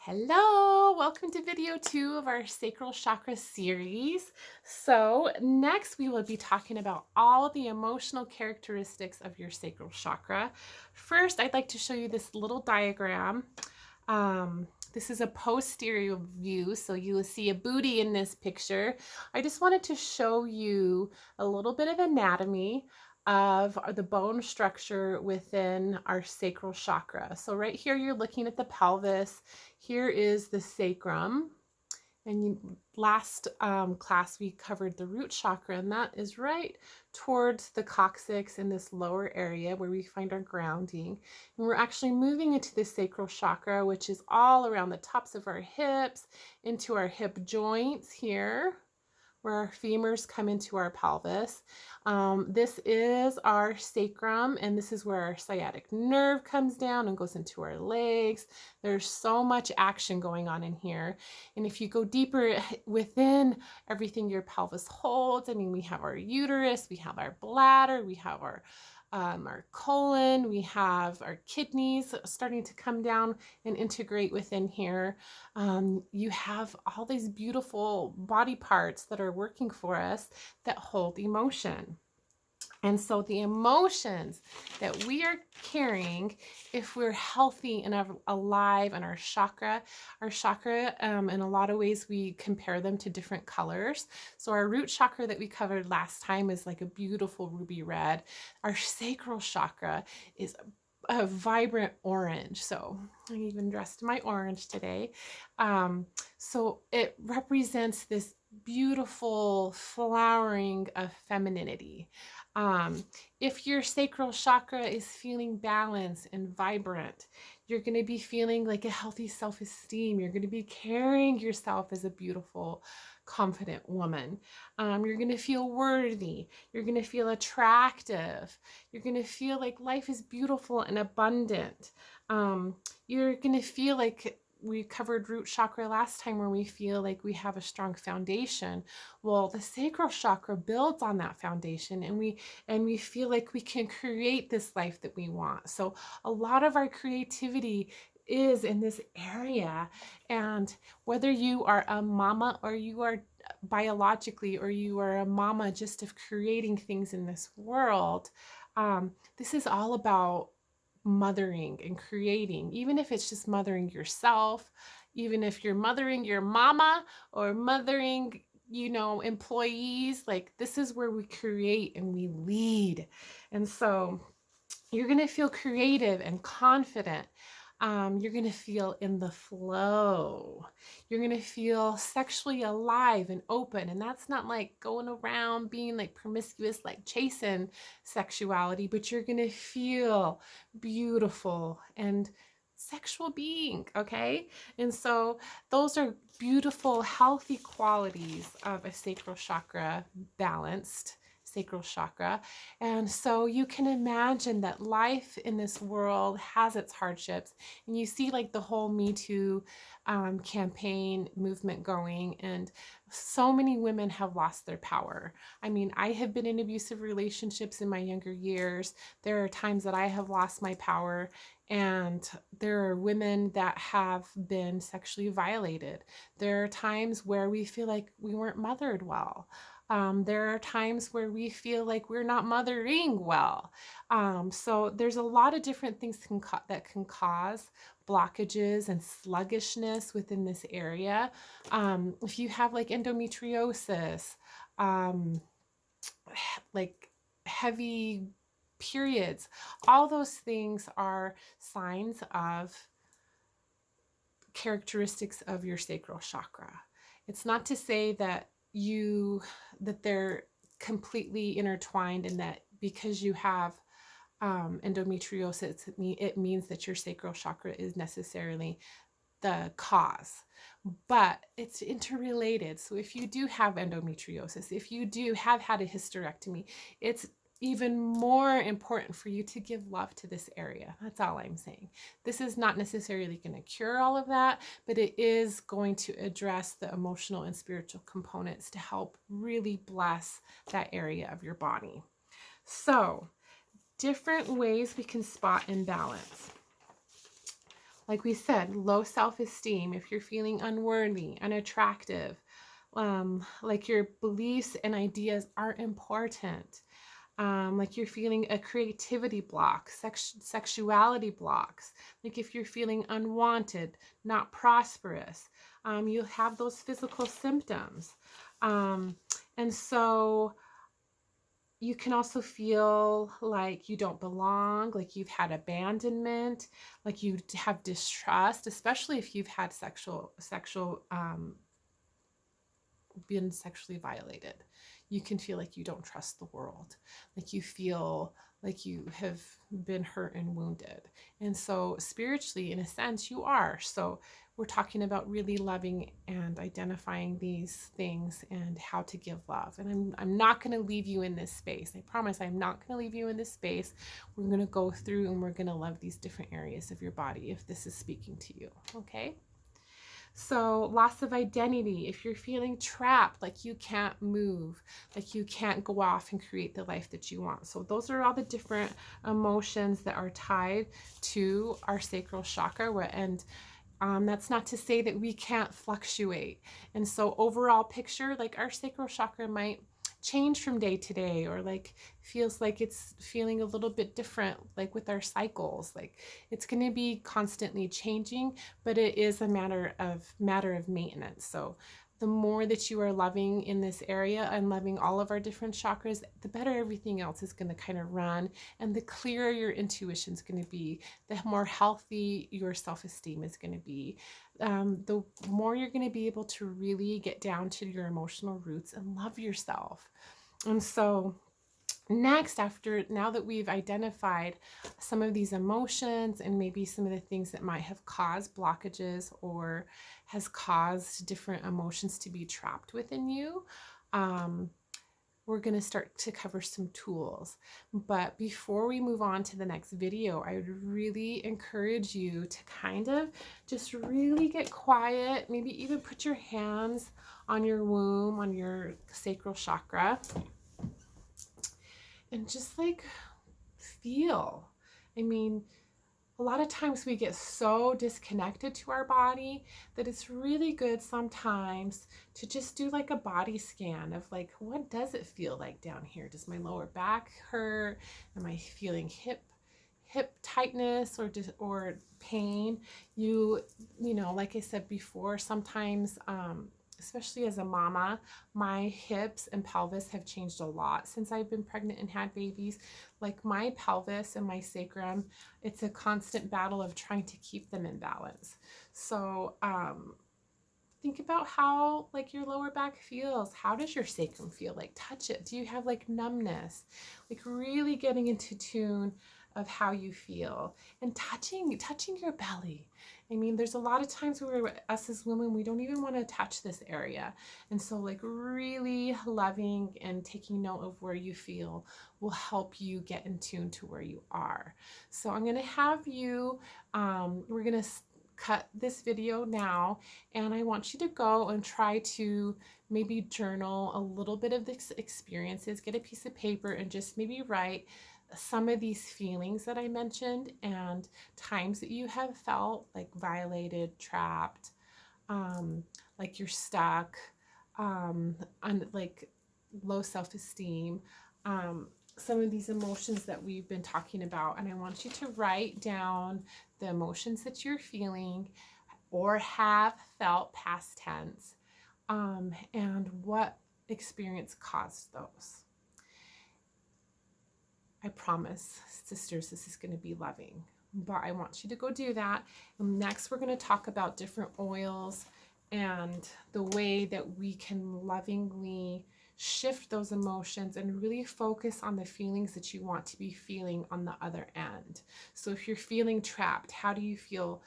Hello, welcome to video 2 of our Sacral Chakra series. So next we will be talking about all the emotional characteristics of your sacral chakra. First, I'd like to show you this little diagram. This is a posterior view, so you will see a booty in this picture. I just wanted to show you a little bit of anatomy of the bone structure within our sacral chakra. So right here, you're looking at the pelvis. Here is the sacrum. And last class, we covered the root chakra, and that is right towards the coccyx in this lower area where we find our grounding. And we're actually moving into the sacral chakra, which is all around the tops of our hips, into our hip joints here, where our femurs come into our pelvis. This is our sacrum, and this is where our sciatic nerve comes down and goes into our legs. There's so much action going on in here. And if you go deeper within everything your pelvis holds, I mean, we have our uterus, we have our bladder, we have our colon, we have our kidneys starting to come down and integrate within here. You have all these beautiful body parts that are working for us that hold emotion. And so the emotions that we are carrying, if we're healthy and alive in our chakra, in a lot of ways, we compare them to different colors. So our root chakra that we covered last time is like a beautiful ruby red. Our sacral chakra is a vibrant orange. So I even dressed my orange today. So it represents this beautiful flowering of femininity. If your sacral chakra is feeling balanced and vibrant, you're going to be feeling like a healthy self-esteem. You're going to be carrying yourself as a beautiful, confident woman. You're going to feel worthy. You're going to feel attractive. You're going to feel like life is beautiful and abundant. You're going to feel like we covered root chakra last time, where we feel like we have a strong foundation. Well, the sacral chakra builds on that foundation, and we feel like we can create this life that we want. So a lot of our creativity is in this area. And whether you are a mama, or you are biologically, or you are a mama just of creating things in this world, this is all about mothering and creating, even if it's just mothering yourself, even if you're mothering your mama or mothering, employees. Like, this is where we create and we lead. And so you're going to feel creative and confident. You're going to feel in the flow. You're going to feel sexually alive and open. And that's not like going around being like promiscuous, like chasing sexuality, but you're going to feel beautiful and sexual being, okay? And so those are beautiful, healthy qualities of a sacral chakra, balanced sacral chakra. And so you can imagine that life in this world has its hardships, and you see like the whole Me Too campaign movement going, and so many women have lost their power. I mean, I have been in abusive relationships in my younger years. There are times that I have lost my power, and there are women that have been sexually violated. There are times where we feel like we weren't mothered well. There are times where we feel like we're not mothering well. So there's a lot of different things that can cause blockages and sluggishness within this area. If you have like endometriosis, like heavy periods, all those things are signs of characteristics of your sacral chakra. It's not to say that they're completely intertwined, and that because you have endometriosis, it means that your sacral chakra is necessarily the cause, but it's interrelated. So if you do have endometriosis, if you do have had a hysterectomy, it's even more important for you to give love to this area. That's all I'm saying. This is not necessarily going to cure all of that, but it is going to address the emotional and spiritual components to help really bless that area of your body. So, different ways we can spot imbalance. Like we said, low self-esteem, if you're feeling unworthy, unattractive, like your beliefs and ideas aren't important, like you're feeling a creativity block, sexuality blocks, like if you're feeling unwanted, not prosperous, you'll have those physical symptoms. And so you can also feel like you don't belong, like you've had abandonment, like you have distrust, especially if you've had been sexually violated. You can feel like you don't trust the world, like you feel like you have been hurt and wounded. And so spiritually, in a sense, you are. So we're talking about really loving and identifying these things and how to give love. And I'm not going to leave you in this space. I promise I'm not going to leave you in this space. We're going to go through and we're going to love these different areas of your body if this is speaking to you. Okay? So loss of identity, if you're feeling trapped, like you can't move, like you can't go off and create the life that you want. So those are all the different emotions that are tied to our sacral chakra. And that's not to say that we can't fluctuate. And so overall picture, like our sacral chakra might change from day to day, or like feels like it's feeling a little bit different, like with our cycles. Like it's going to be constantly changing, but it is a matter of maintenance. So the more that you are loving in this area and loving all of our different chakras, the better everything else is going to kind of run, and the clearer your intuition is going to be, the more healthy your self-esteem is going to be, the more you're going to be able to really get down to your emotional roots and love yourself. And so next, now that we've identified some of these emotions and maybe some of the things that might have caused blockages or has caused different emotions to be trapped within you, we're going to start to cover some tools. But before we move on to the next video, I would really encourage you to kind of just really get quiet, maybe even put your hands on your womb, on your sacral chakra, and just like feel. I mean, a lot of times we get so disconnected to our body that it's really good sometimes to just do like a body scan of like, what does it feel like down here? Does my lower back hurt? Am I feeling hip tightness or pain? You know, like I said before, sometimes especially as a mama, my hips and pelvis have changed a lot since I've been pregnant and had babies. Like my pelvis and my sacrum, it's a constant battle of trying to keep them in balance. So think about how like your lower back feels. How does your sacrum feel? Like touch it. Do you have like numbness? Like really getting into tune of how you feel, and touching your belly. I mean, there's a lot of times where us as women, we don't even want to touch this area. And so like really loving and taking note of where you feel will help you get in tune to where you are. So I'm going to have you, we're going to cut this video now, and I want you to go and try to maybe journal a little bit of this experiences, get a piece of paper and just maybe write some of these feelings that I mentioned and times that you have felt like violated, trapped, like you're stuck, like low self-esteem, some of these emotions that we've been talking about. And I want you to write down the emotions that you're feeling or have felt past tense, and what experience caused those. I promise, sisters, this is going to be loving, but I want you to go do that. And next, we're going to talk about different oils and the way that we can lovingly shift those emotions and really focus on the feelings that you want to be feeling on the other end. So if you're feeling trapped, how do you feel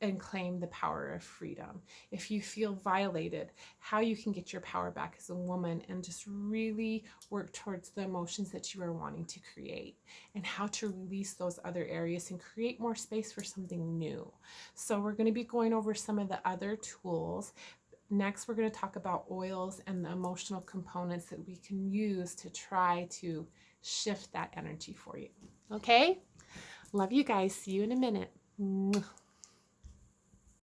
and claim the power of freedom? If you feel violated, how you can get your power back as a woman and just really work towards the emotions that you are wanting to create, and how to release those other areas and create more space for something new. So we're going to be going over some of the other tools. Next, we're going to talk about oils and the emotional components that we can use to try to shift that energy for you. Okay? Love you guys. See you in a minute.